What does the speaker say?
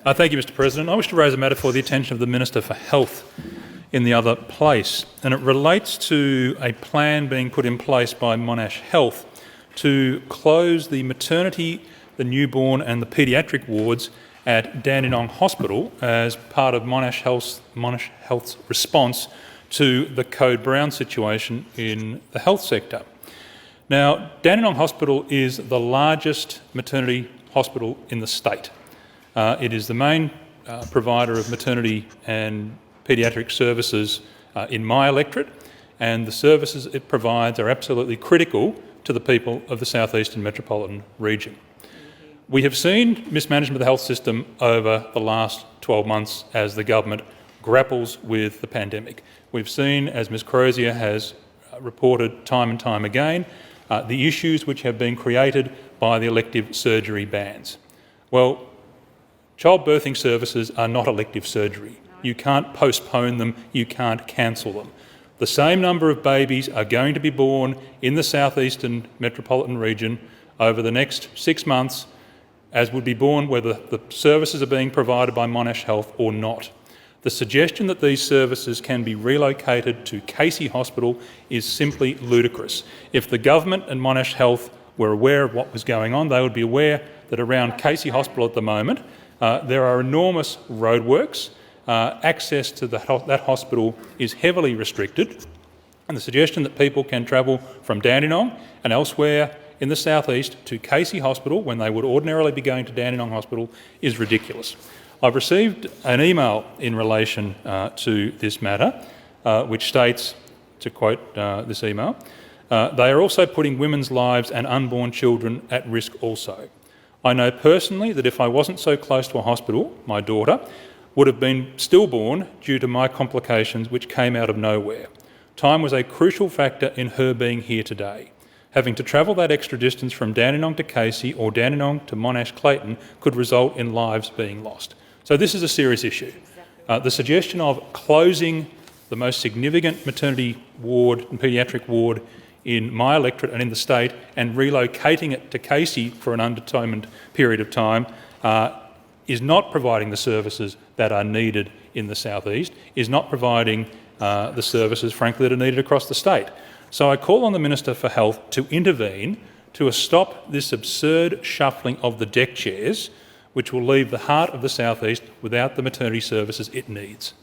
Thank you, Mr President. I wish to raise a matter for the attention of the Minister for Health in the other place, and it relates to a plan being put in place by Monash Health to close the maternity, the newborn and the paediatric wards at Dandenong Hospital as part of Monash Health's response to the Code Brown situation in the health sector. Now, Dandenong Hospital is the largest maternity hospital in the state. It is the main provider of maternity and paediatric services in my electorate, and the services it provides are absolutely critical to the people of the South Eastern Metropolitan region. We have seen mismanagement of the health system over the last 12 months as the government grapples with the pandemic. We've seen, as Ms Crozier has reported time and time again, the issues which have been created by the elective surgery bans. Well, childbirthing services are not elective surgery. You can't postpone them, you can't cancel them. The same number of babies are going to be born in the South Eastern Metropolitan region over the next 6 months as would be born whether the services are being provided by Monash Health or not. The suggestion that these services can be relocated to Casey Hospital is simply ludicrous. If the government and Monash Health were aware of what was going on, they would be aware that around Casey Hospital at the moment there are enormous roadworks. Access to that hospital is heavily restricted, and the suggestion that people can travel from Dandenong and elsewhere in the southeast to Casey Hospital when they would ordinarily be going to Dandenong Hospital is ridiculous. I've received an email in relation to this matter which states, to quote this email, "They are also putting women's lives and unborn children at risk also. I know personally that if I wasn't so close to a hospital, my daughter would have been stillborn due to my complications which came out of nowhere. Time was a crucial factor in her being here today. Having to travel that extra distance from Dandenong to Casey or Dandenong to Monash Clayton could result in lives being lost." So this is a serious issue. The suggestion of closing the most significant maternity ward and paediatric ward in my electorate and in the state and relocating it to Casey for an undetermined period of time is not providing the services that are needed in the southeast, is not providing the services, frankly, that are needed across the state. So I call on the Minister for Health to intervene to stop this absurd shuffling of the deck chairs, which will leave the heart of the southeast without the maternity services it needs.